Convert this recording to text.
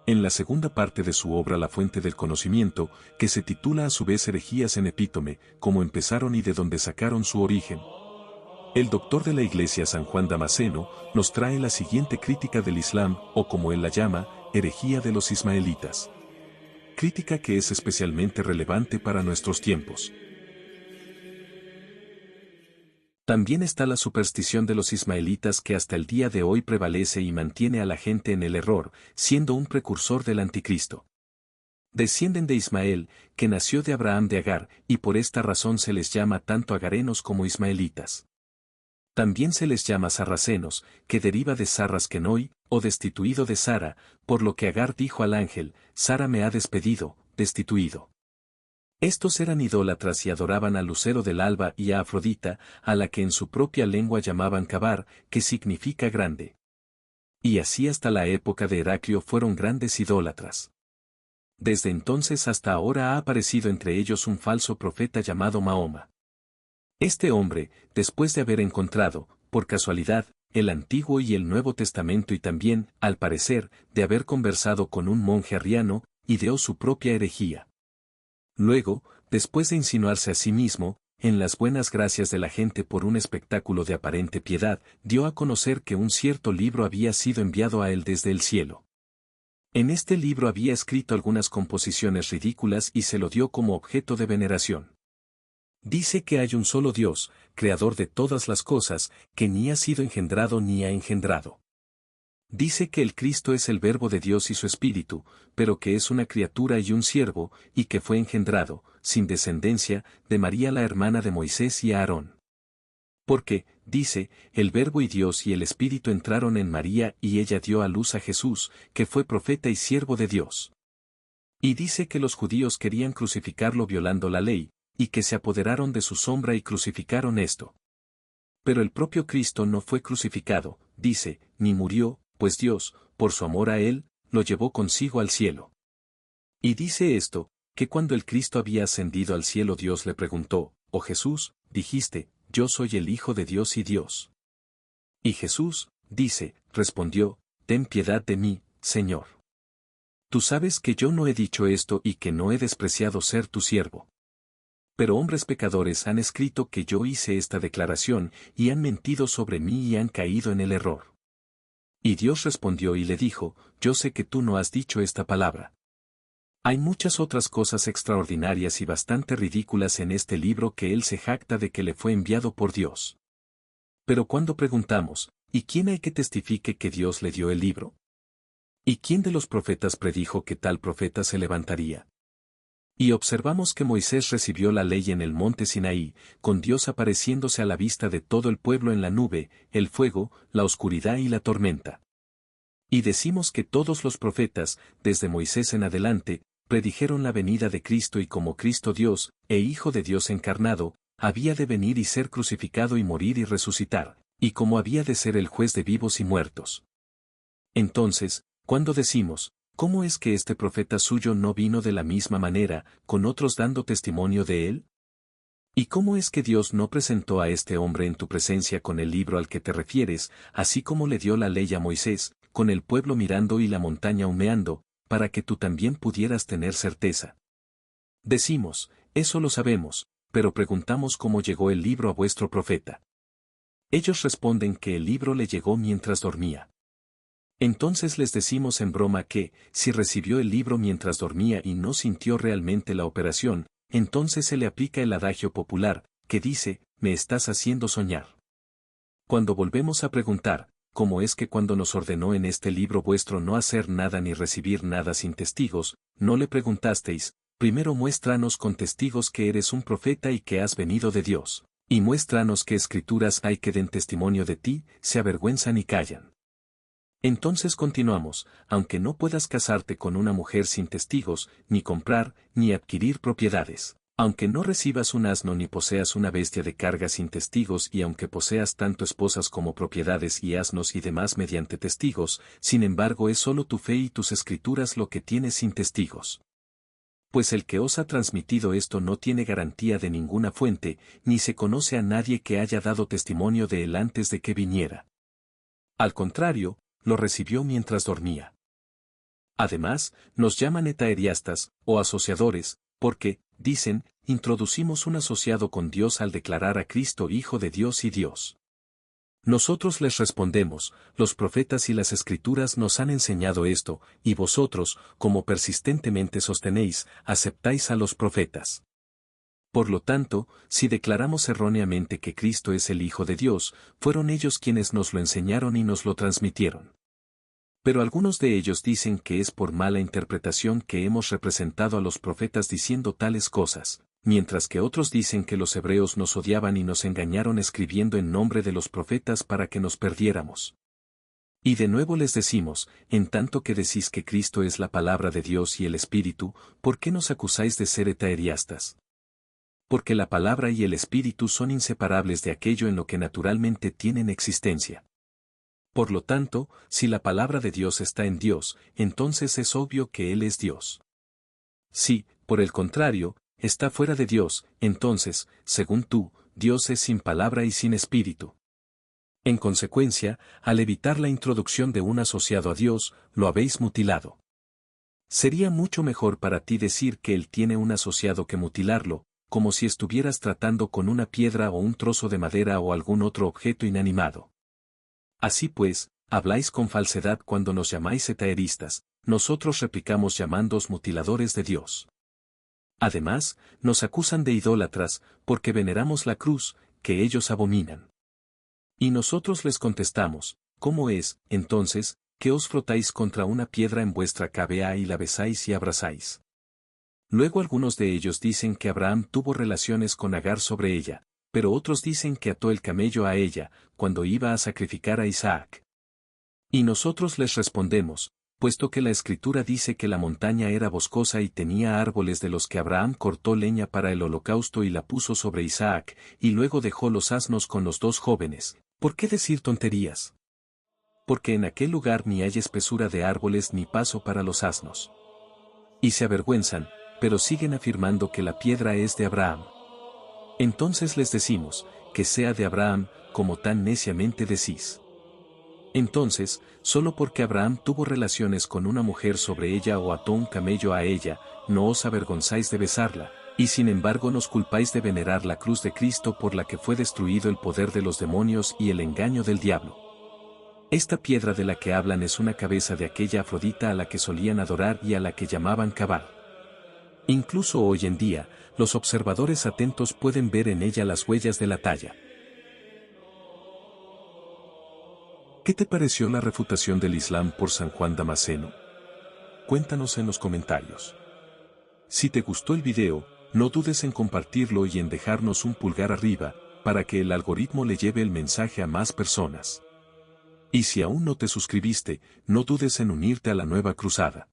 En la segunda parte de su obra La fuente del conocimiento, que se titula a su vez Herejías en epítome, cómo empezaron y de dónde sacaron su origen, el doctor de la Iglesia San Juan Damasceno nos trae la siguiente crítica del Islam, o como él la llama, herejía de los ismaelitas. Crítica que es especialmente relevante para nuestros tiempos. También está la superstición de los ismaelitas que hasta el día de hoy prevalece y mantiene a la gente en el error, siendo un precursor del anticristo. Descienden de Ismael, que nació de Abraham de Agar, y por esta razón se les llama tanto agarenos como ismaelitas. También se les llama sarracenos, que deriva de Sarras Kenoi, o destituido de Sara, por lo que Agar dijo al ángel, Sara me ha despedido, destituido. Estos eran idólatras y adoraban al lucero del alba y a Afrodita, a la que en su propia lengua llamaban Cabar, que significa grande. Y así hasta la época de Heraclio fueron grandes idólatras. Desde entonces hasta ahora ha aparecido entre ellos un falso profeta llamado Mahoma. Este hombre, después de haber encontrado, por casualidad, el Antiguo y el Nuevo Testamento y también, al parecer, de haber conversado con un monje arriano, ideó su propia herejía. Luego, después de insinuarse a sí mismo, en las buenas gracias de la gente por un espectáculo de aparente piedad, dio a conocer que un cierto libro había sido enviado a él desde el cielo. En este libro había escrito algunas composiciones ridículas y se lo dio como objeto de veneración. Dice que hay un solo Dios, creador de todas las cosas, que ni ha sido engendrado ni ha engendrado. Dice que el Cristo es el Verbo de Dios y su Espíritu, pero que es una criatura y un siervo, y que fue engendrado, sin descendencia, de María la hermana de Moisés y Aarón. Porque, dice, el Verbo y Dios y el Espíritu entraron en María y ella dio a luz a Jesús, que fue profeta y siervo de Dios. Y dice que los judíos querían crucificarlo violando la ley, y que se apoderaron de su sombra y crucificaron esto. Pero el propio Cristo no fue crucificado, dice, ni murió, pues Dios, por su amor a él, lo llevó consigo al cielo. Y dice esto, que cuando el Cristo había ascendido al cielo Dios le preguntó, oh Jesús, dijiste, yo soy el Hijo de Dios y Dios. Y Jesús, dice, respondió, ten piedad de mí, Señor. Tú sabes que yo no he dicho esto y que no he despreciado ser tu siervo. Pero hombres pecadores han escrito que yo hice esta declaración, y han mentido sobre mí y han caído en el error. Y Dios respondió y le dijo, yo sé que tú no has dicho esta palabra. Hay muchas otras cosas extraordinarias y bastante ridículas en este libro que él se jacta de que le fue enviado por Dios. Pero cuando preguntamos, ¿y quién hay que testifique que Dios le dio el libro? ¿Y quién de los profetas predijo que tal profeta se levantaría? Y observamos que Moisés recibió la ley en el monte Sinaí, con Dios apareciéndose a la vista de todo el pueblo en la nube, el fuego, la oscuridad y la tormenta. Y decimos que todos los profetas, desde Moisés en adelante, predijeron la venida de Cristo y como Cristo Dios, e Hijo de Dios encarnado, había de venir y ser crucificado y morir y resucitar, y como había de ser el juez de vivos y muertos. Entonces, cuando decimos, ¿cómo es que este profeta suyo no vino de la misma manera, con otros dando testimonio de él? ¿Y cómo es que Dios no presentó a este hombre en tu presencia con el libro al que te refieres, así como le dio la ley a Moisés, con el pueblo mirando y la montaña humeando, para que tú también pudieras tener certeza? Decimos, eso lo sabemos, pero preguntamos cómo llegó el libro a vuestro profeta. Ellos responden que el libro le llegó mientras dormía. Entonces les decimos en broma que, si recibió el libro mientras dormía y no sintió realmente la operación, entonces se le aplica el adagio popular, que dice, me estás haciendo soñar. Cuando volvemos a preguntar, ¿cómo es que cuando nos ordenó en este libro vuestro no hacer nada ni recibir nada sin testigos, no le preguntasteis, primero muéstranos con testigos que eres un profeta y que has venido de Dios, y muéstranos qué escrituras hay que den testimonio de ti, se avergüenzan y callan? Entonces continuamos, aunque no puedas casarte con una mujer sin testigos, ni comprar, ni adquirir propiedades, aunque no recibas un asno ni poseas una bestia de carga sin testigos y aunque poseas tanto esposas como propiedades y asnos y demás mediante testigos, sin embargo es solo tu fe y tus escrituras lo que tienes sin testigos. Pues el que os ha transmitido esto no tiene garantía de ninguna fuente, ni se conoce a nadie que haya dado testimonio de él antes de que viniera. Al contrario, lo recibió mientras dormía. Además, nos llaman etaeriastas, o asociadores, porque, dicen, introducimos un asociado con Dios al declarar a Cristo Hijo de Dios y Dios. Nosotros les respondemos, los profetas y las Escrituras nos han enseñado esto, y vosotros, como persistentemente sostenéis, aceptáis a los profetas. Por lo tanto, si declaramos erróneamente que Cristo es el Hijo de Dios, fueron ellos quienes nos lo enseñaron y nos lo transmitieron. Pero algunos de ellos dicen que es por mala interpretación que hemos representado a los profetas diciendo tales cosas, mientras que otros dicen que los hebreos nos odiaban y nos engañaron escribiendo en nombre de los profetas para que nos perdiéramos. Y de nuevo les decimos, en tanto que decís que Cristo es la palabra de Dios y el Espíritu, ¿por qué nos acusáis de ser etaeriastas? Porque la palabra y el Espíritu son inseparables de aquello en lo que naturalmente tienen existencia. Por lo tanto, si la palabra de Dios está en Dios, entonces es obvio que Él es Dios. Si, por el contrario, está fuera de Dios, entonces, según tú, Dios es sin palabra y sin espíritu. En consecuencia, al evitar la introducción de un asociado a Dios, lo habéis mutilado. Sería mucho mejor para ti decir que Él tiene un asociado que mutilarlo, como si estuvieras tratando con una piedra o un trozo de madera o algún otro objeto inanimado. Así pues, habláis con falsedad cuando nos llamáis etaeristas, nosotros replicamos llamándoos mutiladores de Dios. Además, nos acusan de idólatras, porque veneramos la cruz, que ellos abominan. Y nosotros les contestamos, ¿cómo es, entonces, que os frotáis contra una piedra en vuestra cabea y la besáis y abrazáis? Luego algunos de ellos dicen que Abraham tuvo relaciones con Agar sobre ella, pero otros dicen que ató el camello a ella, cuando iba a sacrificar a Isaac. Y nosotros les respondemos, puesto que la Escritura dice que la montaña era boscosa y tenía árboles de los que Abraham cortó leña para el holocausto y la puso sobre Isaac, y luego dejó los asnos con los dos jóvenes, ¿por qué decir tonterías? Porque en aquel lugar ni hay espesura de árboles ni paso para los asnos. Y se avergüenzan, pero siguen afirmando que la piedra es de Abraham. Entonces les decimos, que sea de Abraham, como tan neciamente decís. Entonces, solo porque Abraham tuvo relaciones con una mujer sobre ella o ató un camello a ella, no os avergonzáis de besarla, y sin embargo nos culpáis de venerar la cruz de Cristo por la que fue destruido el poder de los demonios y el engaño del diablo. Esta piedra de la que hablan es una cabeza de aquella Afrodita a la que solían adorar y a la que llamaban Cabal. Incluso hoy en día, los observadores atentos pueden ver en ella las huellas de la talla. ¿Qué te pareció la refutación del Islam por San Juan Damasceno? Cuéntanos en los comentarios. Si te gustó el video, no dudes en compartirlo y en dejarnos un pulgar arriba, para que el algoritmo le lleve el mensaje a más personas. Y si aún no te suscribiste, no dudes en unirte a la nueva cruzada.